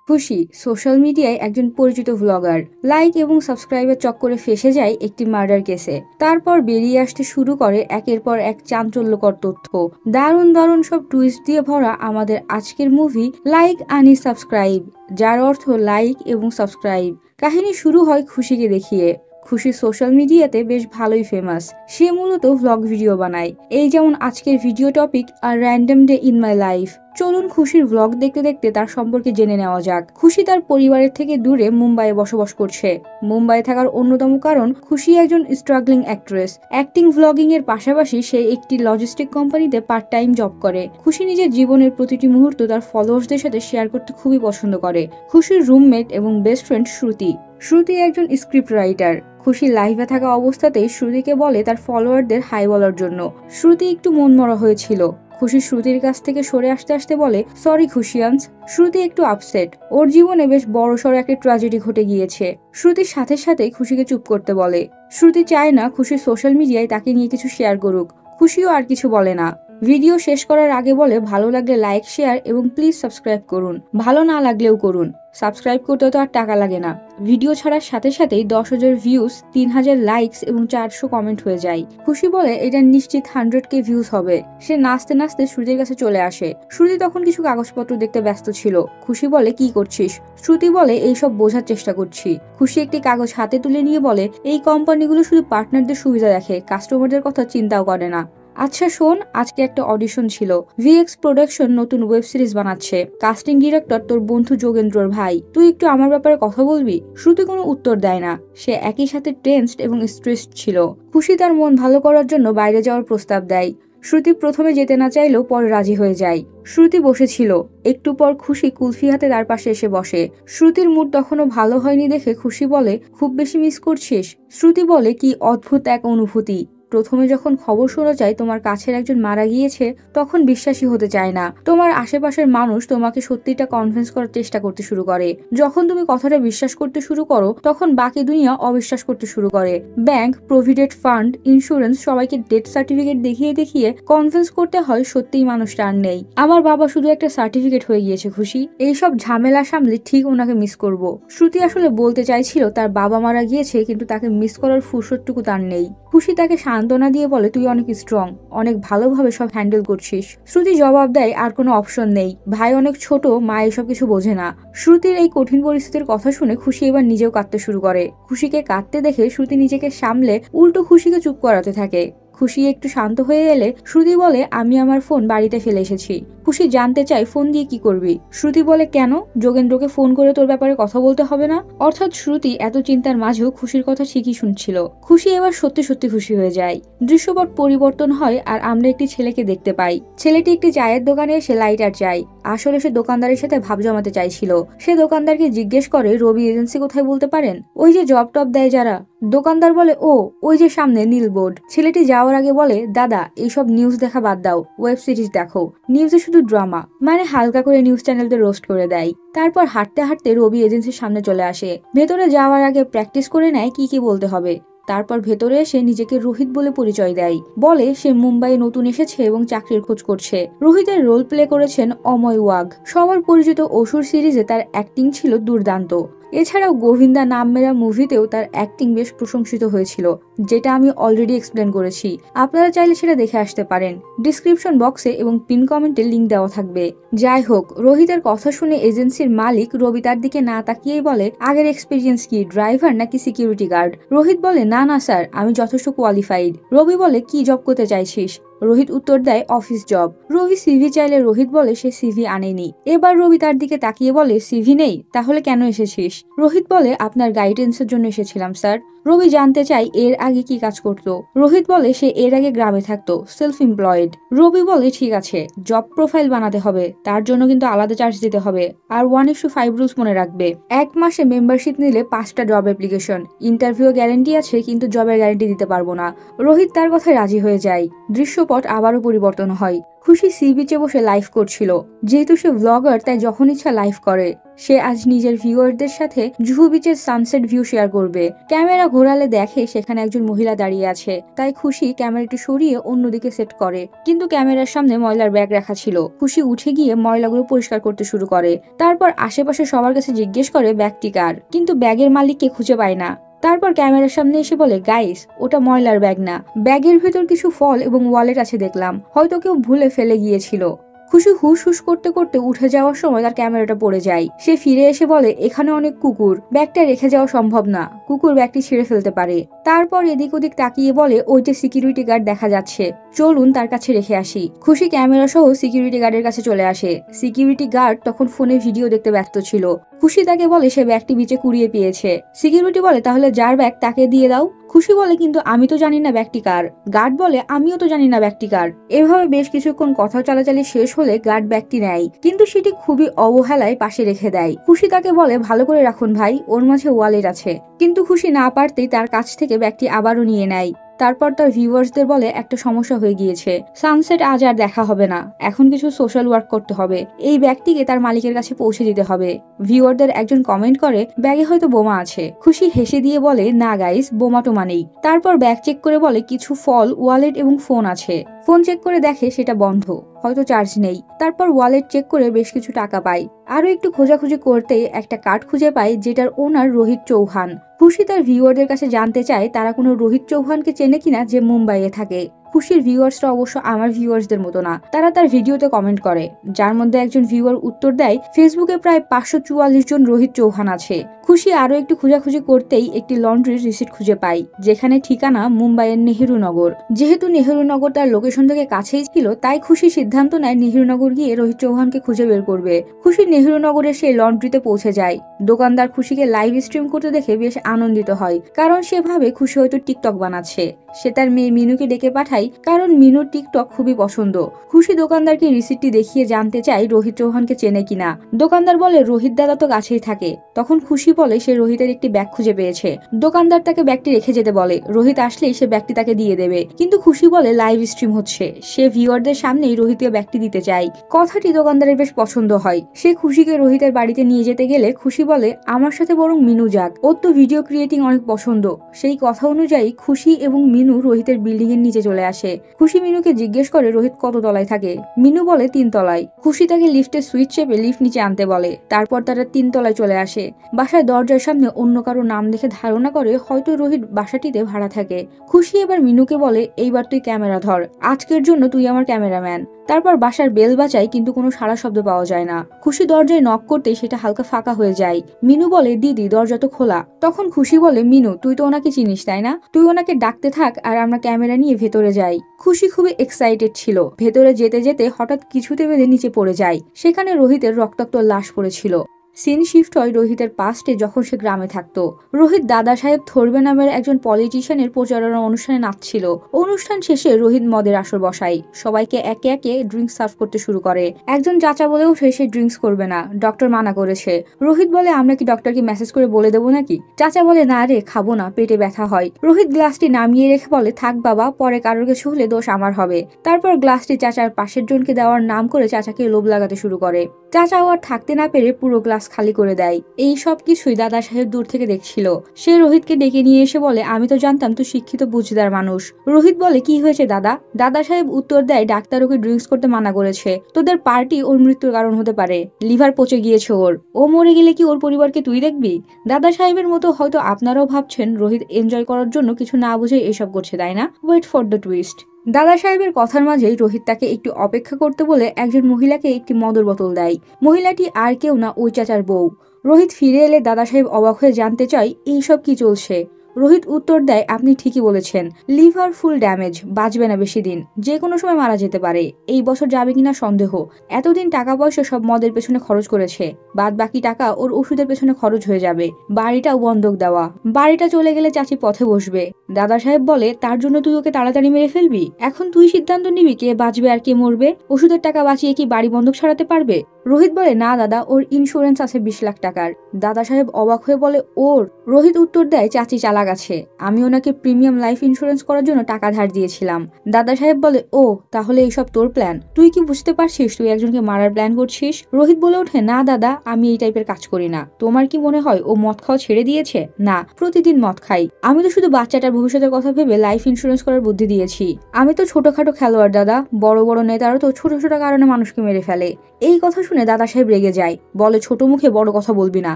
খুশি সোশ্যাল মিডিয়ায় একজন পরিচিত ভ্লগার লাইক এবং সাবস্ক্রাইবের চক্করে ফেঁসে যায় একটি মার্ডার কেসে। তারপর বেরিয়ে আসতে শুরু করে একের পর এক চাঞ্চল্যকর তথ্য। দারুণ দারুণ সব টুইস্ট দিয়ে ভরা আমাদের আজকের মুভি লাইক আনি সাবস্ক্রাইব, যার অর্থ লাইক এবং সাবস্ক্রাইব। কাহিনী শুরু হয় খুশিকে দেখিয়ে। খুশি সোশ্যাল মিডিয়াতে বেশ ভালোই ফেমাস। সে মূলত ভ্লগ ভিডিও বানায়, এই যেমন আজকের ভিডিও টপিক আর random day in my life. চলুন খুশির ভ্লগ দেখতে দেখতে তার সম্পর্কে জেনে নেওয়া যাক। খুশি তার পরিবারের থেকে দূরে মুম্বাইয়ে বসবাস করছে। মুম্বাইয়ে থাকার অন্যতম কারণ খুশি একজন স্ট্রাগলিং অ্যাক্ট্রেস। অ্যাক্টিং ভ্লগিং এর পাশাপাশি সে একটি লজিস্টিক কোম্পানিতে পার্ট টাইম জব করে। খুশি নিজের জীবনের প্রতিটি মুহূর্ত তার ফলোয়ার্সদের সাথে শেয়ার করতে খুবই পছন্দ করে। খুশির রুমমেট এবং বেস্ট ফ্রেন্ড শ্রুতি। শ্রুতি একজন স্ক্রিপ্ট রাইটার। খুশি লাইভে থাকা অবস্থাতেই শ্রুতিকে বলে তার ফলোয়ারদের হাই বলার জন্য। শ্রুতি একটু মনমরা হয়েছিল। খুশি শ্রুতির কাছ থেকে সরে আসতে আসতে বলে, সরি খুশিয়ান্স। শ্রুতি একটু আপসেট, ওর জীবনে বেশ বড়সড় একটা ট্র্যাজেডি ঘটে গিয়েছে। শ্রুতির সাথে সাথেই খুশিকে চুপ করতে বলে। শ্রুতি চায় না খুশি সোশ্যাল মিডিয়ায় তাকে নিয়ে কিছু শেয়ার করুক। খুশিও আর কিছু বলে না। ভিডিও শেষ করার আগে বলে, ভালো লাগলে লাইক শেয়ার এবং প্লিজ সাবস্ক্রাইব করুন, ভালো না লাগলেও করুন। সাবস্ক্রাইব করতে তো আর টাকা লাগে না। ভিডিও ছাড়ার সাথে সাথেই 10,000 ভিউজ, 3,000 লাইকস এবং 400 কমেন্ট হয়ে যায়। খুশি বলে এটা নিশ্চিত 100K ভিউজ হবে। সে নাচতে নাচতে শ্রুতির কাছে চলে আসে। শ্রুতি তখন কিছু কাগজপত্র দেখতে ব্যস্ত ছিল। খুশি বলে, কি করছিস? শ্রুতি বলে, এইসব বোঝার চেষ্টা করছি। খুশি একটি কাগজ হাতে তুলে নিয়ে বলে, এই কোম্পানিগুলো শুধু পার্টনারদের সুবিধা দেখে, কাস্টমারদের কথা চিন্তাও করে না। আচ্ছা শোন, আজকে একটা অডিশন ছিল। ভিএক্স প্রোডাকশন নতুন ওয়েব সিরিজ বানাচ্ছে। কাস্টিং ডিরেক্টর তোর বন্ধু যোগেন্দ্রর ভাই। তুই একটু আমার ব্যাপারে কথা বলবি? শ্রুতি কোনো উত্তর দেয় না। সে একই সাথে টেন্সড এবং স্ট্রেসড ছিল। খুশি তার মন ভালো করার জন্য বাইরে যাওয়ার প্রস্তাব দেয়। শ্রুতি প্রথমে যেতে না চাইলেও পরে রাজি হয়ে যায়। শ্রুতি বসেছিল। একটু পর খুশি কুলফি হাতে তার পাশে এসে বসে। শ্রুতির মুড তখনও ভালো হয়নি দেখে খুশি বলে, খুব বেশি মিস করছিস? শ্রুতি বলে, কি অদ্ভুত এক অনুভূতি। প্রথমে যখন খবর শোনা যায় তোমার কাছের একজন মারা গিয়েছে, তখন বিশ্বাসই হতে চায় না। তোমার আশেপাশের মানুষ তোমাকে সত্যিটা কনভিন্স করার চেষ্টা করতে শুরু করে। যখন তুমি কথাটা বিশ্বাস করতে শুরু করো, তখন বাকি দুনিয়া অবিশ্বাস করতে শুরু করে। ব্যাংক, প্রভিডেন্ট ফান্ড, ইন্স্যুরেন্স সবাইকে ডেথ সার্টিফিকেট দেখিয়ে দেখিয়ে কনভিন্স করতে হয় সত্যিই মানুষটা আর নেই। আমার বাবা শুধু একটা সার্টিফিকেট হয়ে গিয়েছে খুশি। এইসব ঝামেলা সামলে ঠিক ওনাকে মিস করব। শ্রুতি আসলে বলতে চাইছিল তার বাবা মারা গিয়েছে, কিন্তু তাকে মিস করার ফুরসতটুকু তার নেই। খুশি তাকে সান্ত্বনা দিয়ে বলে, তুই অনেক স্ট্রং, অনেক ভালোভাবে সব হ্যান্ডেল করছিস। শ্রুতি জবাব দেয়, আর কোনো অপশন নেই, ভাই অনেক ছোট, মা এসব কিছু বোঝে না। শ্রুতির এই কঠিন পরিস্থিতির কথা শুনে খুশি এবার নিজেও কাঁদতে শুরু করে। খুশিকে কাঁদতে দেখে শ্রুতি নিজেকে সামলে উল্টো খুশিকে চুপ করাতে থাকে। খুশি একটু শান্ত হয়ে এলে শ্রুতি বলে, আমি আমার ফোন বাড়িতে ফেলে এসেছি। খুশি জানতে চায়, ফোন দিয়ে কি করবি? শ্রুতি বলে, কেন? যোগেন্দ্রকে ফোন করে তোর ব্যাপারে কথা বলতে হবে না? অর্থাৎ শ্রুতি এত চিন্তার মাঝেও খুশির কথা ঠিকই শুনছিল। খুশি এবার সত্যি সত্যি খুশি হয়ে যায়। দৃশ্যপট পরিবর্তন হয় আর আমরা একটি ছেলেকে দেখতে পাই। ছেলেটি একটি চায়ের দোকানে এসে লাইটার চায়। আসলে সে দোকানদারের সাথে ভাব জমাতে চাইছিল। সে দোকানদারকে জিজ্ঞেস করে, রবি এজেন্সি কোথায় বলতে পারেন? ওই যে জব টপ দেয় যারা। দোকানদার বলে, ও ওই যে সামনে নীল বোর্ড। ছেলেটি যাওয়ার আগে বলে, দাদা এইসব নিউজ দেখা বাদ দাও, ওয়েব সিরিজ দেখো। নিউজে শুধু ড্রামা, মানে হালকা করে নিউজ চ্যানেলদের রোস্ট করে দেয়। তারপর হাঁটতে হাঁটতে রবি এজেন্সির সামনে চলে আসে। ভেতরে যাওয়ার আগে প্র্যাকটিস করে নেয় কি কি বলতে হবে। তারপর ভেতরে এসে নিজেকে রোহিত বলে পরিচয় দেয়। বলে সে মুম্বাইয়ে নতুন এসেছে এবং চাকরির খোঁজ করছে। রোহিতের রোল প্লে করেছেন অময় ওয়াঘ। সবার পরিচিত অসুর সিরিজে তার অ্যাক্টিং ছিল দুর্দান্ত। এছাড়াও গোভিন্দা নাম মেরা মুভিতেও তার অ্যাক্টিং বেশ প্রশংসিত হয়েছিল, যেটা আমি অলরেডি এক্সপ্লেন করেছি। আপনারা চাইলে সেটা দেখে আসতে পারেন। ডিসক্রিপশন বক্সে এবং পিন কমেন্টে লিঙ্ক দেওয়া থাকবে। যাই হোক, রোহিতের কথা শুনে এজেন্সির মালিক রবি তার দিকে না তাকিয়েই বলে, আগের এক্সপিরিয়েন্স কি, ড্রাইভার নাকি সিকিউরিটি গার্ড? রোহিত বলে, না না স্যার, আমি যথেষ্ট কোয়ালিফাইড। রবি বলে, কি জব করতে চাইছিস? রোহিত উত্তর দেয়, অফিস জব। রবি সিভি চাইলে রোহিত বলে সে সিভি আনেনি। এবার রবি তার দিকে তাকিয়ে বলে, সিভি নেই? তাহলে কেন এসেছিস? রোহিত বলে, আপনার গাইডেন্সের জন্য এসেছিলাম স্যার। রবি জানতে চায় এর আগে কি কাজ করতো। রোহিত বলে সে এর আগে গ্রামে থাকতো, সেলফ এমপ্লয়েড। রবি বলে, ঠিক আছে, জব প্রোফাইল বানাতে হবে, তার জন্য কিন্তু আলাদা চার্জ দিতে হবে। আর 1:5 রুলস মনে রাখবে। 1 মাসে মেম্বারশিপ নিলে 5টা জব অ্যাপ্লিকেশন। ইন্টারভিউ গ্যারেন্টি আছে, কিন্তু জবের গ্যারেন্টি দিতে পারবো না। রোহিত তার কথায় রাজি হয়ে যায়। দৃশ্যপট আবারও পরিবর্তন হয়। খুশি সি বিচে বসে লাইভ করছিল। যেহেতু সে ব্লগার তাই যখন ইচ্ছা লাইভ করে। সে আজ নিজের ভিউয়ারদের সাথে জুহু বিচের সানসেট ভিউ শেয়ার করবে। ক্যামেরা ঘোরালে দেখে সেখানে একজন মহিলা দাঁড়িয়ে আছে, তাই খুশি ক্যামেরাটি সরিয়ে অন্যদিকে সেট করে, কিন্তু ক্যামেরার সামনে ময়লার ব্যাগ রাখা ছিল। খুশি উঠে গিয়ে ময়লাগুলো পরিষ্কার করতে শুরু করে। তারপর আশেপাশে সবার কাছে জিজ্ঞেস করে ব্যাগটি কার, কিন্তু ব্যাগের মালিককে খুঁজে পায় না। তারপর ক্যামেরার সামনে এসে বলে, গাইস ওটা ময়লার ব্যাগ না, ব্যাগের ভেতর কিছু ফল এবং ওয়ালেট আছে দেখলাম, হয়তো কেউ ভুলে ফেলে গিয়েছিল। খুশি হুস হুস করতে করতে উঠে যাওয়ার সময় তার ক্যামেরাটা পড়ে যায়। সে ফিরে এসে বলে, এখানে অনেক কুকুর, ব্যাগটা রেখে যাওয়া সম্ভব না, কুকুর ব্যাগটি ছিঁড়ে ফেলতে পারে। তারপর এদিক ওদিক তাকিয়ে বলে, ওই যে সিকিউরিটি গার্ড দেখা যাচ্ছে, চলুন তার কাছে রেখে আসি। খুশি ক্যামেরা সহ সিকিউরিটি গার্ডের কাছে চলে আসে। সিকিউরিটি গার্ড তখন ফোনে ভিডিও দেখতে ব্যস্ত ছিল। খুশি তাকে বলে সে ব্যাগটি বিচে কুড়িয়ে পেয়েছে। সিকিউরিটি বলে, তাহলে যার ব্যাগ তাকে দিয়ে দাও। খুশি বলে, কিন্তু আমি তো জানি না ব্যাগটি কার। গার্ড বলে, আমিও তো জানি না ব্যাগটি কার। এভাবে বেশ কিছুক্ষণ কথা চালাচালি শেষ হলে গার্ড ব্যাগটি নেয়, কিন্তু সেটি খুবই অবহেলায় পাশে রেখে দেয়। খুশি তাকে বলে, ভালো করে রাখুন ভাই, ওর মাঝে ওয়ালেট আছে। কিন্তু খুশি না পারতেই তার কাছ থেকে ব্যাগটি আবারও নিয়ে নেয়। তারপর তার ভিউয়ার্সদের বলে, একটা সমস্যা হয়ে গিয়েছে, সানসেট আজ আর দেখা হবে না, এখন কিছু সোশ্যাল ওয়ার্ক করতে হবে, এই ব্যাগটিকে তার মালিকের কাছে পৌঁছে দিতে হবে। ভিউয়ারদের একজন কমেন্ট করে, ব্যাগে হয়তো বোমা আছে। খুশি হেসে দিয়ে বলে, না গাইস, বোমা টোমা নেই। তারপর ব্যাগ চেক করে বলে, কিছু ফল, ওয়ালেট এবং ফোন আছে। ফোন চেক করে দেখে সেটা বন্ধ, হয়তো চার্জ নেই। তারপর ওয়ালেট চেক করে বেশ কিছু টাকা পায়। আরো একটু খোঁজাখুঁজি করতেই একটা কার্ড খুঁজে পায়, যেটার ওনার রোহিত চৌহান। খুশি তার ভিউয়ারদের কাছে জানতে চায় তারা কোনো রোহিত চৌহানকে চেনে কিনা, যে মুম্বাইয়ে থাকে। খুশির ভিউয়ার্সরা অবশ্য আমার ভিউয়ার্সদের মতো না, তারা তার ভিডিওতে কমেন্ট করে, যার মধ্যে একজন ভিউয়ার উত্তর দেয়, ফেসবুকে প্রায় 544 জন রোহিত চৌহান আছে। খুশি আরো একটু খোঁজাখুঁজি করতেই একটি লন্ড্রির রিসিট খুঁজে পায়, যেখানে ঠিকানা মুম্বাইয়ের নেহেরুনগর। যেহেতু নেহেরুনগর তার লোকেশন থেকে কাছেই ছিল, তাই খুশি সিদ্ধান্ত নেয় নেহেরুনগর গিয়ে রোহিত চৌহানকে খুঁজে বের করবে। খুশি নেহেরুনগরের সেই লন্ড্রিতে পৌঁছে যায়। দোকানদার খুশিকে লাইভ স্ট্রিম করতে দেখে বেশ আনন্দিত হয়, কারণ সে ভাবে খুশি হয়তো টিকটক বানাচ্ছে। সে তার মেয়ে মিনুকে ডেকে পাঠায়, কারণ মিনুর টিকটক খুবই পছন্দ। খুশি দোকানদারকে রিসিটটি দেখিয়ে জানতে চায় রোহিত চৌহানকে চেনে কিনা। দোকানদার বলে, রোহিত দাদা তো কাছেই থাকে। তখন খুশি বলে সে রোহিতের একটি ব্যাগ খুঁজে পেয়েছে। দোকানদার তাকে ব্যাগটি রেখে যেতে বলে, রোহিত আসলেই সে ব্যাগটি তাকে দিয়ে দেবে। কিন্তু খুশি বলে লাইভ স্ট্রিম হচ্ছে, সে ভিউয়ারদের সামনেই রোহিতকে ব্যাগটি দিতে চায়। কথাটি দোকানদারের বেশ পছন্দ হয়। সে খুশিকে রোহিতের বাড়িতে নিয়ে যেতে গেলে খুশি বলে, আমার সাথে বরং মিনু যাক, ওর তো ভিডিও ক্রিয়েটিং অনেক পছন্দ। সেই কথা অনুযায়ী খুশি এবং মিনু রোহিতের বিল্ডিং এর নিচে চলে আসে। খুশি মিনুকে জিজ্ঞেস করে রোহিত কত তলায় থাকে। মিনু বলে 3 তলায়। খুশি তাকে লিফটের সুইচ চেপে লিফট নিচে আনতে বলে। তারপর তারা 3 তলায় চলে আসে। বাসার দরজার সামনে অন্য কারো নাম দেখে ধারণা করে হয়তো রোহিত বাসাটিতে ভাড়া থাকে। খুশি এবার মিনুকে বলে, এইবার তুই ক্যামেরা ধর, আজকের জন্য তুই আমার ক্যামেরাম্যান। তারপর বাসার বেল বাজায়, কিন্তু কোনো সাড়া শব্দ পাওয়া যায় না। খুশি দরজায় নক করতেই সেটা হালকা ফাঁকা হয়ে যায়। মিনু বলে, দিদি দরজা তো খোলা। তখন খুশি বলে, মিনু তুই তো ওনাকে চিনিস তাই না, তুই ওনাকে ডাকতে থাক আর আমরা ক্যামেরা নিয়ে ভেতরে যাই। খুশি খুবই এক্সাইটেড ছিল। ভেতরে যেতে যেতে হঠাৎ কিছুতে বেঁধে নিচে পড়ে যায়। সেখানে রোহিতের রক্তাক্ত লাশ পড়েছিল। সিন শিফট হয় রোহিতের পাস্টে, যখন সে গ্রামে থাকতো। রোহিত দাদা সাহেব থরবে নামের একজন পলিটিশিয়ানের প্রচারণা অনুষ্ঠানে নাচছিল। অনুষ্ঠান শেষে রোহিত মদের আসর বসায়। সবাইকে একে একে ড্রিঙ্কস সার্ভ করতে শুরু করে। একজন চাচা বলেও সে ড্রিঙ্কস করবে না, ডক্টর মানা করেছে। রোহিত বলে, আমরা কি ডক্টরকে মেসেজ করে বলে দেবো নাকি? চাচা বলে, না রে, খাবো না, পেটে ব্যথা হয়। রোহিত গ্লাসটি নামিয়ে রেখে বলে, থাক বাবা, পরে কারোর কিছু হলে দোষ আমার হবে। তারপর গ্লাসটি চাচার পাশের জনকে দেওয়ার নাম করে চাচাকে লোভ লাগাতে শুরু করে। চাচাও আর থাকতে না পেরে পুরো গ্লাস খালি করে দেয়। এই সব কিছুই দাদা সাহেব দূর থেকে দেখছিল। সে রোহিতকে ডেকে নিয়ে এসে বলে, আমি তো জানতাম তুই শিক্ষিত বুঝদার মানুষ। রোহিত বলে, কি হয়েছে দাদা? দাদা সাহেব উত্তর দেয়, ডাক্তার ওকে ড্রিঙ্কস করতে মানা করেছে। তোদের পার্টি ওর মৃত্যুর কারণ হতে পারে, লিভার পচে গিয়েছে ওর। ও মরে গেলে কি ওর পরিবারকে তুই দেখবি? দাদা সাহেবের মতো হয়তো আপনারাও ভাবছেন রোহিত এনজয় করার জন্য কিছু না বুঝে এসব করছে, তাই না? Wait for the twist. দাদা সাহেবের কথার মাঝেই রোহিত তাকে একটু অপেক্ষা করতে বলে একজন মহিলাকে একটি মদের বোতল দেয়। মহিলাটি আর কেউ না, ওই চাচার বউ। রোহিত ফিরে এলে দাদা সাহেব অবাক হয়ে জানতে চায়, এইসব কি চলছে? রোহিত উত্তর দেয়, আপনি ঠিকই বলেছেন, লিভার ফুল ড্যামেজ, বাঁচবে না বেশি দিন, যে কোনো সময় মারা যেতে পারে। এই বছর যাবে কিনা সন্দেহ। এতদিন টাকা পয়সা সব মদের পেছনে খরচ করেছে, বাদ বাকি টাকা ওর ওষুধের পেছনে খরচ হয়ে যাবে। বাড়িটাও বন্ধক দেওয়া, বাড়িটা চলে গেলে চাচি পথে বসবে। দাদা সাহেব বলে, তার জন্য তুই ওকে তাড়াতাড়ি মেরে ফেলবি? এখন তুই সিদ্ধান্ত নিবি কে বাঁচবে আর কে মরবে। ওষুধের টাকা বাঁচিয়ে কি বাড়ি বন্ধক সারাতে পারবে? রোহিত বলে, না দাদা, ওর ইন্স্যুরেন্স আছে 20 লাখ টাকার। দাদা সাহেব অবাক হয়ে বলে, ওর? রোহিত উত্তর দেয়, চাচি চালাক লাগাচ্ছে। আমি ওনাকে প্রিমিয়াম লাইফ ইন্স্যুরেন্স করার জন্য টাকা ধার দিয়েছিলাম। দাদা সাহেব বলে, ও তাহলে এইসব তোর প্ল্যান? তুই কি বুঝতে পারছিস তুই একজনকে মারার প্ল্যান করছিস? রোহিত বলে ওঠে, না দাদা, আমি এই টাইপের কাজ করি না। তোমার কি মনে হয় ও মদ খাওয়া ছেড়ে দিয়েছে? না, প্রতিদিন মদ খাই। আমি তো শুধু বাচ্চাটার ভবিষ্যতের কথা ভেবে লাইফ ইন্স্যুরেন্স করার বুদ্ধি দিয়েছি। আমি তো ছোটখাটো খেলোয়াড় দাদা, বড় বড় নেতারা তো ছোট ছোট কারণে মানুষকে মেরে ফেলে। এই কথা শুনে দাদা সাহেব রেগে যায়, বলে, ছোট মুখে বড় কথা বলবি না,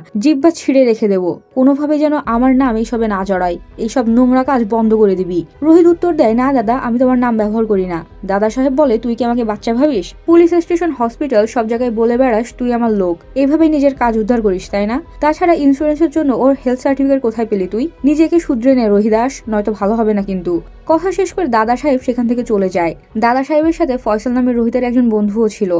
জিহ্বা ছিঁড়ে রেখে দেবো। কোনোভাবে যেন আমার নাম এইসবে না জড়ায়, এইসব নোংরা কাজ বন্ধ করে দিবি। রোহিত উত্তর দেয়, না দাদা, আমি তোমার নাম ব্যবহার করি না। দাদা সাহেব বলে, তুই কি আমাকে বাচ্চা ভাবিস? পুলিশ স্টেশন, হসপিটাল, সব জায়গায় বলে বেড়াস তুই আমার লোক, এভাবেই নিজের কাজ উদ্ধার করিস তাই না? তাছাড়া ইন্স্যুরেন্সের জন্য ওর হেলথ সার্টিফিকেট কোথায় পেলি তুই? নিজেকে শুধরে নে রোহিদাস, নয়তো ভালো হবে না কিন্তু। কথা শেষ করে দাদা সাহেব সেখান থেকে চলে যায়। দাদা সাহেবের সাথে ফয়সাল নামের রোহিতের একজন বন্ধুও ছিল।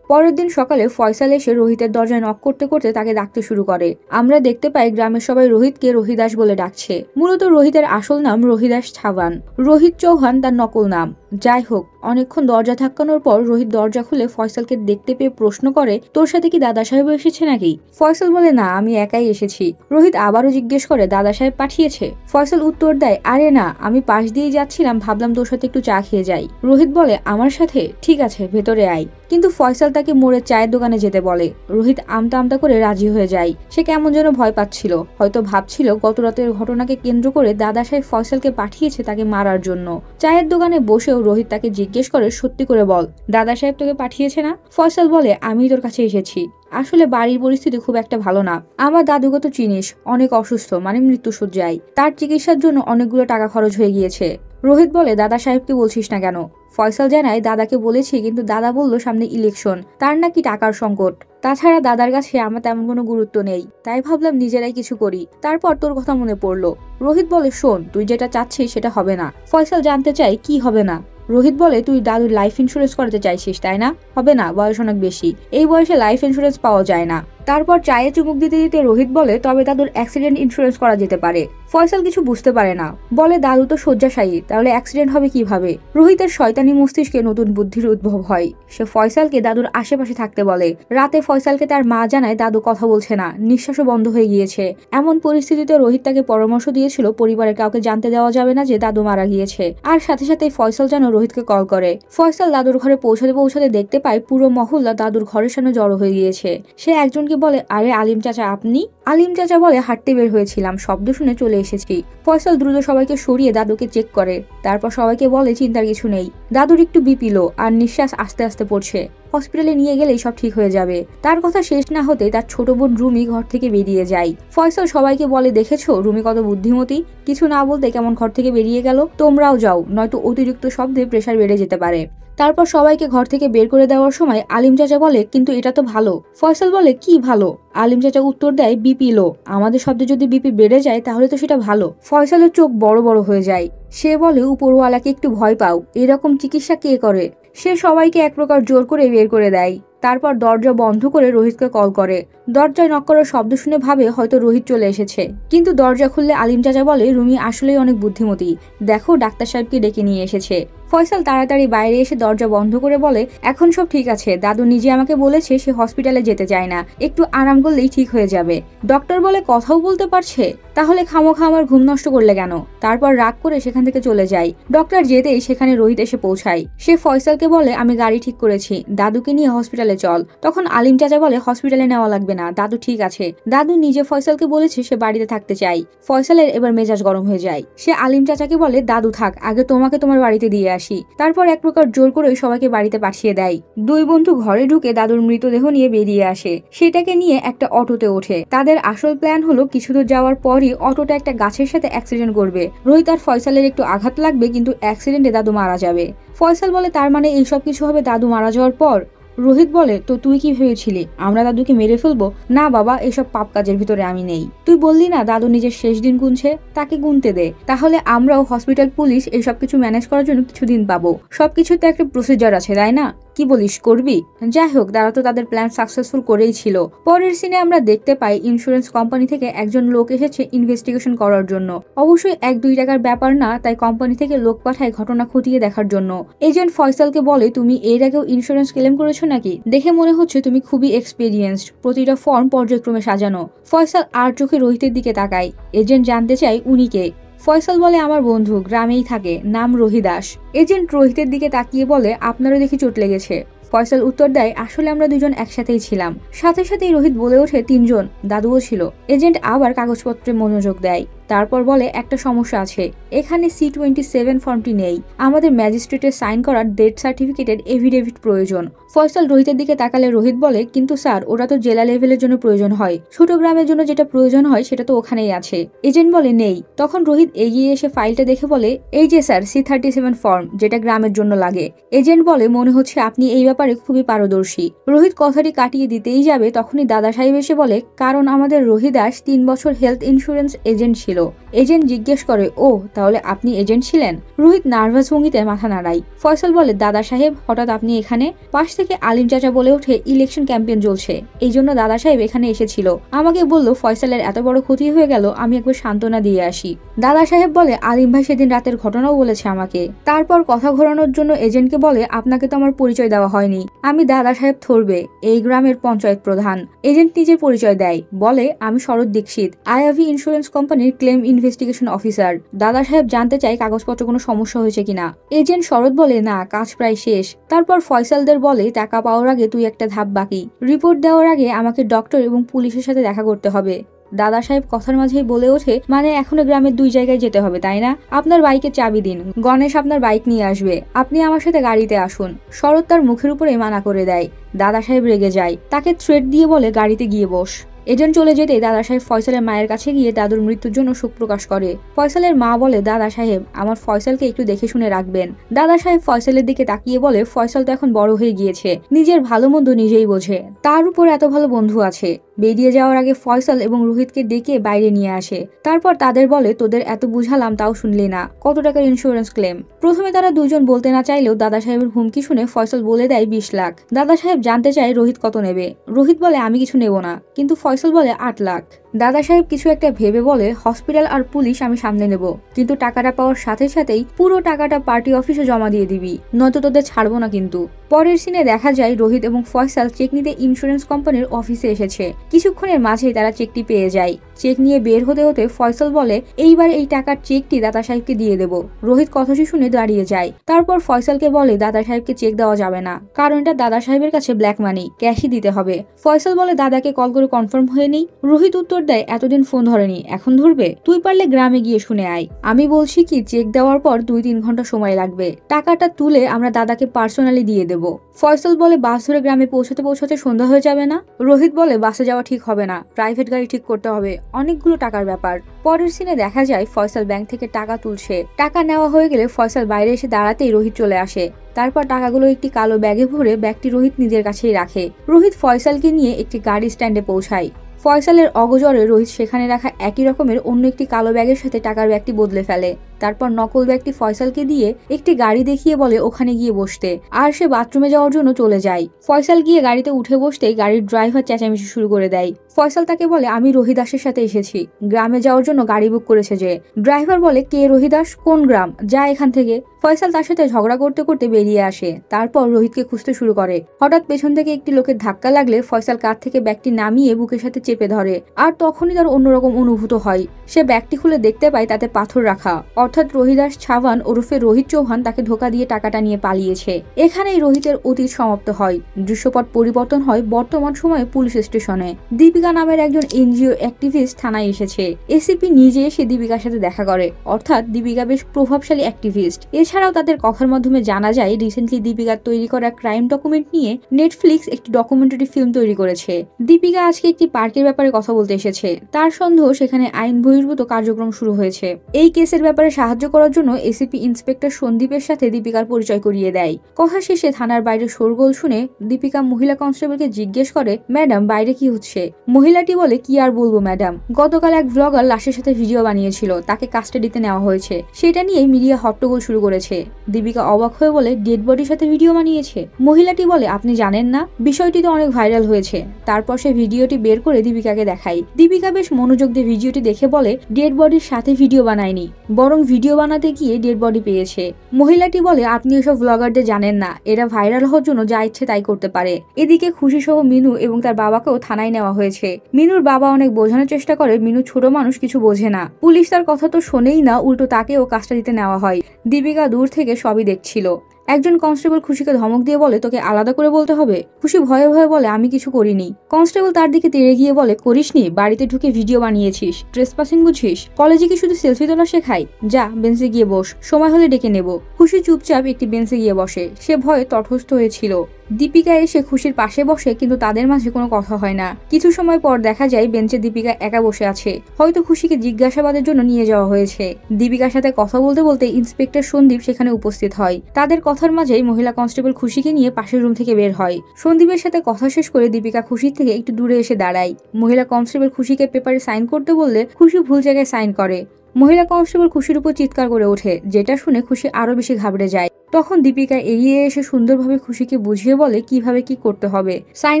পরের দিন সকালে ফয়সাল এসে রোহিতের দরজায় নক করতে করতে তাকে ডাকতে শুরু করে। আমরা দেখতে পাই গ্রামের সবাই রোহিতকে রোহিদাস বলে ডাকছে। মূলত রোহিতের আসল নাম রোহিদাস ছাবান, রোহিত চৌহান তার নকল নাম। যাই হোক, অনেকক্ষণ দরজা ধাক্কানোর পর রোহিত দরজা খুলে ফয়সালকে দেখতে পেয়ে প্রশ্ন করে, তোর সাথে কি দাদা সাহেব এসেছে নাকি? ফয়সাল বলে, না, আমি একাই এসেছি। রোহিত আবারও জিজ্ঞেস করে, দাদা সাহেব পাঠিয়েছে? ফয়সাল উত্তর দেয়, আরে না, আমি পাশ দিয়ে যাচ্ছিলাম, ভাবলাম তোর সাথে একটু চা খেয়ে যাই। রোহিত বলে, আমার সাথে? ঠিক আছে, ভেতরে আয়। কিন্তু ফয়সাল তাকে মোড়ের চায়ের দোকানে যেতে বলে। রোহিত আমতা আমতা করে রাজি হয়ে যায়। সে কেমন যেন ভয় পাচ্ছিল, হয়তো ভাবছিল গত রাতের ঘটনাকে কেন্দ্র করে দাদা সাহেব ফয়সালকে পাঠিয়েছে তাকে মারার জন্য। চায়ের দোকানে বসেও রোহিত তাকে জিজ্ঞেস করে, সত্যি করে বল, দাদা সাহেব তোকে পাঠিয়েছে না? ফয়সাল বলে, আমি তোর কাছে এসেছি। আসলে বাড়ির পরিস্থিতি খুব একটা ভালো না। আমার দাদুকে তো চিনিস, অনেক অসুস্থ, মানে মৃত্যুশয্যায়। তার চিকিৎসার জন্য অনেকগুলো টাকা খরচ হয়ে গিয়েছে। রোহিত বলে, দাদা সাহেবকে বলছিস না কেন? ফয়সাল জানায়, দাদাকে বলেছি, কিন্তু দাদা বলল সামনে ইলেকশন, তার নাকি টাকার সংকট। তাছাড়া দাদার কাছে আমার তেমন কোনো গুরুত্ব নেই, তাই ভাবলাম নিজেরাই কিছু করি। তারপর তোর কথা মনে পড়লো। রোহিত বলে, শোন, তুই যেটা চাচ্ছিস সেটা হবে না। ফয়সাল জানতে চাই, কি হবে না? রোহিত বলে, তুই দাদুর লাইফ ইন্স্যুরেন্স করাতে চাইছিস তাই না? হবে না, বয়স অনেক বেশি, এই বয়সে লাইফ ইন্স্যুরেন্স পাওয়া যায় না। তারপর চায়ে চুমুক দিতে দিতে রোহিত বলে, তবে দাদুর অ্যাক্সিডেন্ট ইন্স্যুরেন্স করা যেতে পারে। ফয়সাল কিছু বুঝতে পারে না, বলে, দাদু তো শয্যাশায়ী, তাহলে অ্যাক্সিডেন্ট হবে কিভাবে? রোহিতের শয়তানি মস্তিষ্কে নতুন বুদ্ধির উদ্ভব হয়। সে ফয়সালকে দাদুর আশেপাশে থাকতে বলে। রাতে ফয়সালকে তার মা জানায় দাদু কথা বলছে না, নিঃশ্বাসও বন্ধ হয়ে গিয়েছে। এমন পরিস্থিতিতে রোহিত তাকে পরামর্শ দিয়েছিল পরিবারের কাউকে জানতে দেওয়া যাবে না যে দাদু মারা গিয়েছে। আর সাথে সাথে ফয়সাল যেন রোহিতকে কল করে। ফয়সাল দাদুর ঘরে পৌঁছাতে পৌঁছাতে দেখতে পায় পুরো মহল্লা দাদুর ঘরের সামনে জড়ো হয়ে গিয়েছে। সে একজনকে বলে, আরে আলিম চাচা আপনি? আলিম চাচা বলে, হাঁটতে বের হয়েছিলাম, শব্দ শুনে চলে এসেছি। ফয়সাল দ্রুত সবাইকে সরিয়ে দাদুকে চেক করে। তারপর সবাইকে বলে, চিন্তার কিছু নেই, দাদুর একটু বিপি লো আর নিঃশ্বাস আস্তে আস্তে পড়ছে, হসপিটালে নিয়ে গেলেই সব ঠিক হয়ে যাবে। তার কথা শেষ না হতে তার ছোট বোন রুমি ঘর থেকে বেরিয়ে যায়। ফয়সাল সবাইকে বলে, দেখেছো রুমি কত বুদ্ধিমতী, কিছু না বলতে কেমন ঘর থেকে বেরিয়ে গেল। তোমরাও যাও, নয়তো অতিরিক্ত শব্দে প্রেসার বেড়ে যেতে পারে। তারপর সবাইকে ঘর থেকে বের করে দেওয়ার সময় আলিম চাচা বলে, কিন্তু এটা তো ভালো। ফয়সাল বলে, কি ভালো? আলিম চাচা উত্তর দেয়, বিপি লো। আমাদের শব্দে যদি বিপি বেড়ে যায় তাহলে তো সেটা ভালো। ফয়সালের চোখ বড় বড় হয়ে যায়। সে বলে, উপরওয়ালাকে একটু ভয় পাও, এরকম চিকিৎসা কে করে? সে সবাইকে এক প্রকার জোর করে বের করে দেয়। তারপর দরজা বন্ধ করে রোহিতকে কল করে। দরজায় নক করার শব্দ শুনে ভাবে হয়তো রোহিত চলে এসেছে, কিন্তু দরজা খুললে আলিম চাচা বলে, রুমি আসলেই অনেক বুদ্ধিমতী, দেখো ডাক্তার সাহেবকে ডেকে নিয়ে এসেছে। ফয়সাল তাড়াতাড়ি বাইরে এসে দরজা বন্ধ করে বলে, এখন সব ঠিক আছে, দাদু নিজে আমাকে বলেছে সে হসপিটালে যেতে চায় না, একটু আরাম করলেই ঠিক হয়ে যাবে। ডক্টর বলে, কথাও বলতে পারছে? তাহলে খামোখা আমার ঘুম নষ্ট করলে কেন? তারপর রাগ করে সেখান থেকে চলে যায়। ডক্টর যেতেই সেখানে রোহিত এসে পৌঁছায়। সে ফয়সালকে বলে, আমি গাড়ি ঠিক করেছি, দাদুকে নিয়ে হসপিটালে চল। তখন আলিম চাচা বলে, হসপিটালে নেওয়া লাগবে না, দাদু ঠিক আছে। দাদু নিজে ফয়সালকে বলেছে সে বাড়িতে থাকতে চায়। ফয়সালের এবার মেজাজ গরম হয়ে যায়। সে আলিম চাচাকে বলে, দাদু থাক, আগে তোমাকে তোমার বাড়িতে দিয়ে আসি। তারপর এক প্রকার জোর করে সবাইকে বাড়িতে পাঠিয়ে দেয়। দুই বন্ধু ঘরে ঢুকে দাদুর মৃতদেহ নিয়ে বেরিয়ে আসে। সেটাকে নিয়ে একটা অটোতে ওঠে। তাদের আসল প্ল্যান হলো কিছু দূর যাওয়ার পরই অটোটা একটা গাছের সাথে অ্যাক্সিডেন্ট করবে। রোহিত আর ফয়সালের একটু আঘাত লাগবে, কিন্তু অ্যাক্সিডেন্টে দাদু মারা যাবে। ফয়সাল বলে, তার মানে এইসব কিছু হবে দাদু মারা যাওয়ার পর? রোহিত বলে, তো তুই কি ভেবেছিলি আমরা দাদুকে মেরে ফেলবো? না বাবা, এসব পাপ কাজের ভিতরে আমি নেই। তুই বললি না দাদু নিজের শেষ দিন গুনছে, তাকে গুনতে দে। তাহলে আমরাও হসপিটাল, পুলিশ এইসব কিছু ম্যানেজ করার জন্য কিছুদিন পাবো। সবকিছুতে একটা প্রসিজার আছে তাই না? কি বলিস, করবি? যাই হোক, তারা তো তাদের প্ল্যান সাকসেসফুল করেই ছিল। পরের সিনে আমরা দেখতে পাই ইন্স্যুরেন্স কোম্পানি থেকে একজন লোক এসেছে ইনভেস্টিগেশন করার জন্য। অবশ্যই 1-2 টাকার ব্যাপার না, তাই কোম্পানি থেকে লোক পাঠায় ঘটনা খতিয়ে দেখার জন্য। এজেন্ট ফয়সালকে বলে, তুমি এর আগেও ইন্স্যুরেন্স ক্লেম করেছো নাকি? দেখে মনে হচ্ছে তুমি খুবই এক্সপেরিয়েন্সড, প্রতিটা ফর্ম পর্যায়ক্রমে সাজানো। ফয়সাল আর চোখে রোহিতের দিকে তাকায়। এজেন্ট জানতে চায় উনি কে। ফয়সাল বলে আমার বন্ধু গ্রামেই থাকে, নাম রহিদাস। এজেন্ট রোহিতের দিকে তাকিয়ে বলে আপনারও দেখি চোট লেগেছে। ফয়সাল উত্তর দেয় আসলে আমরা দুজন একসাথেই ছিলাম। সাথে সাথেই রোহিত বলে ওঠে তিনজন, দাদুও ছিল। এজেন্ট আবার কাগজপত্রে মনোযোগ দেয়, তারপর বলে একটা সমস্যা আছে, এখানে C-27 ফর্মটি নেই। আমাদের ম্যাজিস্ট্রেটের সাইন করা ডেথ সার্টিফিকেটের এভিডেভিট প্রয়োজন। ফয়সাল রোহিতের দিকে তাকালে রোহিত বলে কিন্তু স্যার ওরা তো জেলা লেভেলের জন্য প্রয়োজন হয়, ছোট গ্রামের জন্য যেটা প্রয়োজন হয় সেটা তো ওখানেই আছে। এজেন্ট বলে নেই। তখন রোহিত এগিয়ে এসে ফাইলটা দেখে বলে এই যে স্যার C-37 ফর্ম, যেটা গ্রামের জন্য লাগে। এজেন্ট বলে মনে হচ্ছে আপনি এই ব্যাপারে খুবই পারদর্শী। রোহিত কথাটি কাটিয়ে দিতেই যাবে, তখনই দাদা সাহেব এসে বলে কারণ আমাদের রহিদাস 3 বছর হেলথ ইন্স্যুরেন্স এজেন্ট ছিল। এজেন্ট জিজ্ঞেস করে ও তাহলে আপনি এজেন্ট ছিলেন? রোহিত নার্ভাস ভঙ্গিতে মাথা নাড়ায়। ফয়সাল বলে দাদা সাহেব হঠাৎ আপনি এখানে? পাশ থেকে আলিম চাচা বলে ওঠে ইলেকশন ক্যাম্পেইন চলছে, এই জন্য দাদা সাহেব এখানে এসেছিল। আমাকে বলল ফয়সালের এত বড় ক্ষতি হয়ে গেল, আমি একবার সান্ত্বনা দিয়ে আসি। দাদা সাহেব বলে আলিম ভাই সেদিন রাতের ঘটনাও বলেছে আমাকে। তারপর কথা ঘোরানোর জন্য এজেন্টকে বলে আপনাকে তো আমার পরিচয় দেওয়া হয়নি, আমি দাদা সাহেব থরবে, এই গ্রামের পঞ্চায়েত প্রধান। এজেন্ট নিজের পরিচয় দেয়, বলে আমি শরৎ দীক্ষিত, আইআভি ইন্স্যুরেন্স কোম্পানির ক্লেম ইনভেস্টিগেশন অফিসার। দাদা সাহেব জানতে চাই কাগজপত্র কোনো সমস্যা হয়েছে কিনা। এজেন্ট শরৎ বলে না, কাজ প্রায় শেষ। তারপর ফয়সালদের বলে টাকা পাওয়ার আগে তুই একটা ধাপ বাকি, রিপোর্ট দেওয়ার আগে আমাকে ডক্টর এবং পুলিশের সাথে দেখা করতে হবে। দাদা সাহেব কথার মাঝেই বলে ওঠে মানে এখনো গ্রামের 2 জায়গায় যেতে হবে তাই না? আপনার বাইকের চাবি দিন, গণেশ আপনার বাইক নিয়ে আসবে, আপনি আমার সাথে গাড়িতে আসুন। শরৎ তার মুখের উপরে মানা করে দেয়। দাদা সাহেব রেগে যায়, তাকে থ্রেট দিয়ে বলে গাড়িতে গিয়ে বস। এজেন্ট চলে যেতেই দাদা সাহেব ফয়সালের মায়ের কাছে গিয়ে দাদুর মৃত্যুর জন্য শোক প্রকাশ করে। ফয়সালের মা বলে দাদা সাহেব আমার ফয়সালকে একটু দেখে শুনে রাখবেন। দাদা সাহেব ফয়সালের দিকে তাকিয়ে বলে ফয়সাল তো এখন বড় হয়ে গিয়েছে, নিজের ভালো মন্দ নিজেই বোঝে, তার উপর এত ভালো বন্ধু আছে। বেরিয়ে যাওয়ার আগে ফয়সাল এবং রোহিতকে ডেকে বাইরে নিয়ে আসে। তারপর তাদের বলে তোদের এত বুঝালাম তাও শুনলি না, কত টাকার ইন্স্যুরেন্স ক্লেম? প্রথমে তারা দুজন বলতে না চাইলেও দাদা সাহেবের হুমকি শুনে ফয়সাল বলে দেয় 20 লাখ। দাদা সাহেব জানতে চায় রোহিত কত নেবে। রোহিত বলে আমি কিছু নেব না, কিন্তু ফয়সাল বলে 8 লাখ। দাদা সাহেব কিছু একটা ভেবে বলে হসপিটাল আর পুলিশ আমি সামনে নেব, কিন্তু টাকাটা পাওয়ার সাথে সাথেই পুরো টাকাটা পার্টি অফিসে জমা দিয়ে দিবি, নয়তো তোদের ছাড়বো না কিন্তু। পরের সিনে দেখা যায় রোহিত এবং ফয়সাল চেক নিতে ইন্স্যুরেন্স কোম্পানির অফিসে এসেছে। কিছুক্ষণের মাঝেই তারা চেকটি পেয়ে যায়। চেক নিয়ে বের হতে হতে ফয়সাল বলে এইবার এই টাকার চেকটি দাদা সাহেবকে দিয়ে দেব। রোহিত কথাটি শুনে দাঁড়িয়ে যায়। তারপর ফয়সালকে বলে দাদা সাহেবকে চেক দেওয়া যাবে না, কারণ এটা দাদা সাহেবের কাছে ব্ল্যাক মানি, ক্যাশই দিতে হবে। ফয়সাল বলে দাদাকে কল করে কনফার্ম হয়ে নেই। রোহিত উত্তর দেয় এতদিন ফোন ধরেনি, এখন ধরবে? তুই পারলে গ্রামে গিয়ে শুনে আয়। আমি বলছি কি চেক দেওয়ার পর 2-3 ঘন্টা সময় লাগবে, টাকাটা তুলে আমরা দাদাকে পার্সোনালি দিয়ে দেব। ফয়সাল বলে বাস ধরে গ্রামে পৌঁছাতে পৌঁছাতে সন্ধ্যা হয়ে যাবে না? রোহিত বলে বাসে যাওয়া ঠিক হবে না, প্রাইভেট গাড়ি ঠিক করতে হবে, অনেকগুলো টাকার ব্যাপার। পরের সিনে দেখা যায় ফয়সাল ব্যাংক থেকে টাকা তুলছে। টাকা নেওয়া হয়ে গেলে ফয়সাল বাইরে এসে দাঁড়াতেই রোহিত চলে আসে। তারপর টাকাগুলো একটি কালো ব্যাগে ভরে ব্যাগটি রোহিত নিজের কাছেই রাখে। রোহিত ফয়সালকে নিয়ে একটি গাড়ি স্ট্যান্ডে পৌঁছায়। ফয়সালের অগোচরে রোহিত সেখানে রাখা একই রকমের অন্য একটি কালো ব্যাগের সাথে টাকার ব্যাগটি বদলে ফেলে। তারপর নকল ব্যাগটি ফয়সালকে দিয়ে একটি গাড়ি দেখিয়ে বলে ওখানে গিয়ে বসতে, আর সে বাথরুমে যাওয়ার জন্য চলে যায়। ফয়সাল গিয়ে গাড়িতে উঠে বসতেই গাড়ির ড্রাইভার চেঁচামেচি শুরু করে দেয়। ফয়সাল তাকে বলে আমি রহিদাসের সাথে এসেছি, গ্রামে যাওয়ার জন্য গাড়ি বুক করেছে যে। ড্রাইভার বলে কে রহিদাস, কোন গ্রাম, যা এখান থেকে। ফয়সাল তার সাথে ঝগড়া করতে করতে বেরিয়ে আসে। তারপর রোহিতকে খুঁজতে শুরু করে। হঠাৎ পেছন থেকে একটি লোকের ধাক্কা লাগলে ফয়সাল কাঁধ থেকে ব্যাগটি নামিয়ে বুকের সাথে চেপে ধরে। আর তখনই তার অন্যরকম অনুভূত হয়। সে ব্যাগটি খুলে দেখতে পায় তাতে পাথর রাখা, অর্থাৎ রহিদাস ছাওয়ান ওরফে রোহিত চৌহান তাকে ধোকা দিয়ে টাকাটা নিয়ে পালিয়েছে। এখানেই রোহিতের অতীত সমাপ্ত হয়। দৃশ্যপট পরিবর্তন হয় বর্তমান সময়ে পুলিশ স্টেশনে। দীপিকা নামের একজন এনজিও অ্যাক্টিভিস্ট থানায় এসেছে। এসিপি নিজে এসে দীপিকার সাথে দেখা করে, অর্থাৎ দীপিকা বেশ প্রভাবশালী অ্যাক্টিভিস্ট। এছাড়াও তাদের কথার মাধ্যমে জানা যায় রিসেন্টলি দীপিকার তৈরি করা ক্রাইম ডকুমেন্ট নিয়ে নেটফ্লিক্স একটি ডকুমেন্টারি ফিল্ম তৈরি করেছে। দীপিকা আজকে একটি পার্কের ব্যাপারে কথা বলতে এসেছে। তার সন্দেহ সেখানে আইন বহির্ভূত কার্যক্রম শুরু হয়েছে। এই কেসের ব্যাপারে সাহায্য করার জন্য এসিপি ইন্সপেক্টর সন্দীপের সাথে দীপিকার পরিচয় করিয়ে দেয়। কথা শেষে থানার বাইরে শোরগোল শুনে দীপিকা মহিলা কনস্টেবলকে জিজ্ঞেস করে ম্যাডাম বাইরে কি হচ্ছে? মহিলাটি বলে কি আর বলবো ম্যাডাম, গতকাল এক ব্লগার লাশের সাথে ভিডিও বানিয়েছিল, তাকে কাস্টাডিতে নেওয়া হয়েছে, সেটা নিয়ে মিডিয়া হট্টগোল শুরু করেছে। দীপিকা অবাক হয়ে বলে ডেড বডির সাথে ভিডিও বানিয়েছে? মহিলাটি বলে আপনি জানেন না, বিষয়টি তো অনেক ভাইরাল হয়েছে। তারপর সে ভিডিওটি বের করে দীপিকাকে দেখায়। দীপিকা বেশ মনোযোগ দিয়ে ভিডিওটি দেখে বলে ডেড বডির সাথে ভিডিও বানায়নি, বরং ভিডিও বানাতে গিয়ে ডেড বডি পেয়েছে। মহিলাটি বলে আপনি এসব ব্লগারদের জানেন না, এরা ভাইরাল হওয়ার জন্য যা ইচ্ছে তাই করতে পারে। এদিকে খুশি সহ মিনু এবং তার বাবাকেও থানায় নেওয়া হয়েছে। আসে। মিনুর বাবা অনেক বোঝানোর চেষ্টা করে মিনু ছোট মানুষ, কিছু বোঝে না। পুলিশ তার কথা তো শোনেই না, উল্টো তাকেও কাজটা দিতে নেওয়া হয়। দীপিকা দূর থেকে সবই দেখছিল। একজন কনস্টেবল খুশিকে ধমক দিয়ে বলে তোকে আলাদা করে বলতে হবে। খুশি ভয়ে ভয়ে বলে আমি কিছু করিনি। কনস্টেবল তার দিকে তেড়ে গিয়ে বলে করিসনি, বাড়িতে ঢুকে ভিডিও বানিয়েছিস, ট্রেসপাসিং বুঝিস, কলেজে কি শুধু সেলফি তোলা শেখাই? যা বেঞ্চে গিয়ে বস, সময় হলে ডেকে নেব। খুশি চুপচাপ একটি বেঞ্চে গিয়ে বসে। সে ভয়ে তটস্থ হয়েছিল। দীপিকা এসে খুশির পাশে বসে, কিন্তু তাদের মাঝে কোনো কথা হয় না। কিছু সময় পর দেখা যায় বেঞ্চে দীপিকা একা বসে আছে। হয়তো খুশিকে জিজ্ঞাসাবাদের জন্য নিয়ে যাওয়া হয়েছে। দীপিকার সাথে কথা বলতে বলতে ইন্সপেক্টর সন্দীপ সেখানে উপস্থিত হয়। তাদের কথার মাঝেই মহিলা কনস্টেবল খুশিকে নিয়ে পাশের রুম থেকে বের হয়। সন্দীপের সাথে কথা শেষ করে দীপিকা খুশির থেকে একটু দূরে এসে দাঁড়ায়। মহিলা কনস্টেবল খুশিকে পেপারে সাইন করতে বললে খুশি ভুল জায়গায় সাইন করে। মহিলা কনস্টেবল খুশির উপর চিৎকার করে ওঠে, যেটা শুনে খুশি আরো বেশি ঘাবড়ে যায়। তখন দীপিকা এগিয়ে এসে সুন্দরভাবে খুশিকে বুঝিয়ে বলে কিভাবে কি করতে হবে। সাইন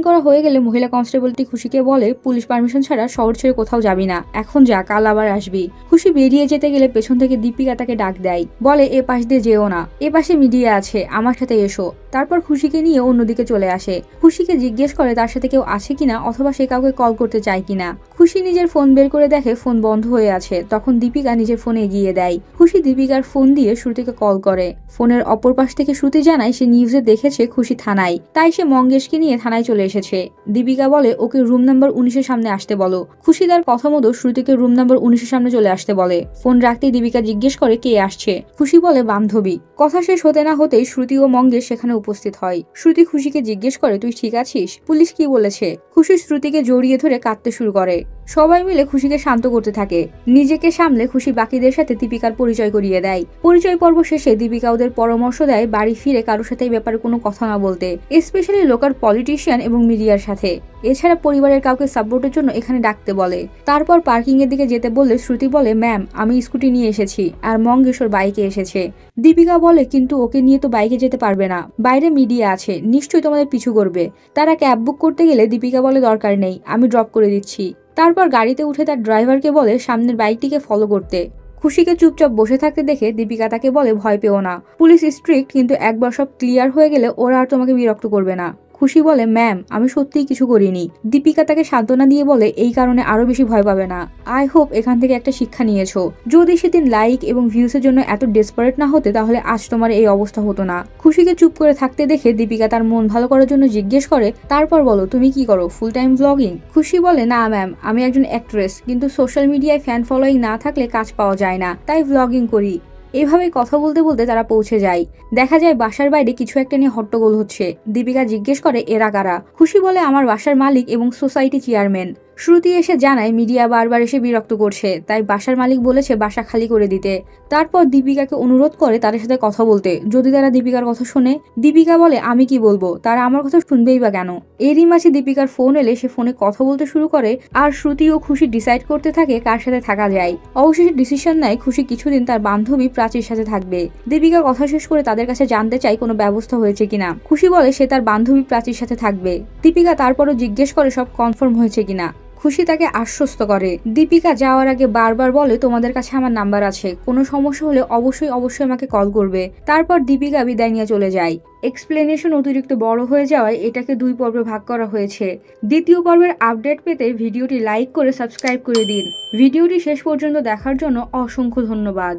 করা হয়ে গেলে মহিলা কনস্টেবলটি খুশিকে বলে পুলিশ পারমিশন ছাড়া শহর ছেড়ে কোথাও যাবি না, এখন যা, কাল আবার আসবি। খুশি বেরিয়ে যেতে গেলে পেছন থেকে দীপিকা তাকে ডাক দেয়, বলে এ পাশ দিয়ে যেও না, এ পাশে মিডিয়া আছে, আমার সাথে এসো। তারপর খুশিকে নিয়ে অন্যদিকে চলে আসে। খুশিকে জিজ্ঞেস করে তার সাথে কেউ আছে কিনা, অথবা সে কাউকে কল করতে চায় কিনা। খুশি নিজের ফোন বের করে দেখে ফোন বন্ধ হয়ে আছে। তখন দীপিকা নিজের ফোন এগিয়ে দেয়। খুশি দীপিকার ফোন দিয়ে শ্রুতিকে কল করে। ফোনের অপর পাশ থেকে শ্রুতি জানায় সে নিউজে দেখেছে খুশি থানায়, তাই সে মঙ্গেশকে নিয়ে থানায় চলে এসেছে। দীপিকা বলে ওকে রুম নাম্বার 19-এর সামনে আসতে বলো। খুশি তার কথা মতো শ্রুতিকে রুম নাম্বার 19-এর সামনে চলে আসতে বলে। ফোন রাখতেই দীপিকা জিজ্ঞেস করে কে আসছে। খুশি বলে বান্ধবী। কথা শেষ হতে না হতেই শ্রুতি ও মঙ্গেশ সেখানে উপস্থিত হয়। শ্রুতি খুশিকে জিজ্ঞেস করে তুই ঠিক আছিস, পুলিশ কি বলেছে? খুশি শ্রুতিকে জড়িয়ে ধরে কাঁদতে শুরু করে। সবাই মিলে খুশিকে শান্ত করতে থাকে। নিজেকে সামলে খুশি বাকিদের সাথে দীপিকার পরিচয় করিয়ে দেয়। পরিচয় পর্ব শেষে দীপিকা ওদের পরামর্শ দেয় বাড়ি ফিরে কারোর সাথে এই ব্যাপারে কোনো কথা না বলতে, স্পেশালি লোকাল পলিটিশিয়ান এবং মিডিয়ার সাথে। এছাড়া পরিবারের কাউকে সাপোর্টের জন্য এখানে ডাকতে বলে। তারপর পার্কিং এর দিকে যেতে বললে শ্রুতি বলে ম্যাম আমি স্কুটি নিয়ে এসেছি, আর মঙ্গেশ্বর বাইকে এসেছে। দীপিকা বলে কিন্তু ওকে নিয়ে তো বাইকে যেতে পারবে না, বাইরে মিডিয়া আছে, নিশ্চয়ই তোমাদের পিছু করবে। তারা ক্যাব বুক করতে গেলে দীপিকা বলে দরকার নেই, আমি ড্রপ করে দিচ্ছি। তারপর গাড়িতে উঠে তার ড্রাইভারকে বলে সামনের বাইকটিকে ফলো করতে। খুশিকে চুপচাপ বসে থাকতে দেখে দীপিকা তাকে বলে ভয় পেও না, পুলিশ স্ট্রিক্ট, কিন্তু একবার সব ক্লিয়ার হয়ে গেলে ওরা আর তোমাকে বিরক্ত করবে না। খুশি বলে ম্যাম আমি সত্যিই কিছু করিনি। দীপিকা তাকে সান্ত্বনা দিয়ে বলে এই কারণে আরো বেশি ভয় পাবে না। আই হোপ এখান থেকে একটা শিক্ষা নিয়েছো। যদি সেদিন লাইক এবং ভিউসের জন্য এত ডেসপারেট না হতে তাহলে আজ তোমার এই অবস্থা হতো না। খুশিকে চুপ করে থাকতে দেখে দীপিকা তার মন ভালো করার জন্য জিজ্ঞেস করে তারপর বলো তুমি কি করো, ফুল টাইম ব্লগিং? খুশি বলে না ম্যাম, আমি একজন অ্যাক্ট্রেস, কিন্তু সোশ্যাল মিডিয়ায় ফ্যান ফলোয়িং না থাকলে কাজ পাওয়া যায় না, তাই ব্লগিং করি। এভাবে কথা বলতে বলতে তারা পৌঁছে যায়। দেখা যায় বাসার বাইরে কিছু একটা নিয়ে হট্টগোল হচ্ছে। দীপিকা জিজ্ঞেস করে এরা কারা। খুশি বলে আমার বাসার মালিক এবং সোসাইটি চেয়ারম্যান। শ্রুতি এসে জানায় মিডিয়া বারবার এসে বিরক্ত করছে, তাই বাসার মালিক বলেছে বাসা খালি করে দিতে। তারপর দীপিকাকে অনুরোধ করে তাদের সাথে কথা বলতে, যদি তারা দীপিকার কথা শোনে। দীপিকা বলে আমি কি বলবো, তারা আমার কথা শুনবেই বা কেন। এরই মাঝে দীপিকার ফোন এলে সে ফোনে কথা বলতে শুরু করে, আর শ্রুতি ও খুশি ডিসাইড করতে থাকে কার সাথে থাকা যায়। অবশেষে ডিসিশন নেয় খুশি কিছুদিন তার বান্ধবী প্রাচীর সাথে থাকবে। দীপিকা কথা শেষ করে তাদের কাছে জানতে চায় কোনো ব্যবস্থা হয়েছে কিনা। খুশি বলে সে তার বান্ধবী প্রাচীর সাথে থাকবে। দীপিকা তারপরও জিজ্ঞেস করে সব কনফার্ম হয়েছে কিনা। খুশি তাকে আশ্বস্ত করে। দীপিকা যাওয়ার আগে বারবার বলে তোমাদের কাছে আমার নাম্বার আছে, কোনো সমস্যা হলে অবশ্যই আমাকে কল করবে। তারপর দীপিকা বিদায় নিয়ে চলে যায়। এক্সপ্লেনেশন অতিরিক্ত বড় হয়ে যাওয়ায় এটাকে 2 পর্বে ভাগ করা হয়েছে। দ্বিতীয় পর্বের আপডেট পেতে ভিডিওটি লাইক করে সাবস্ক্রাইব করে দিন। ভিডিওটি শেষ পর্যন্ত দেখার জন্য অসংখ্য ধন্যবাদ।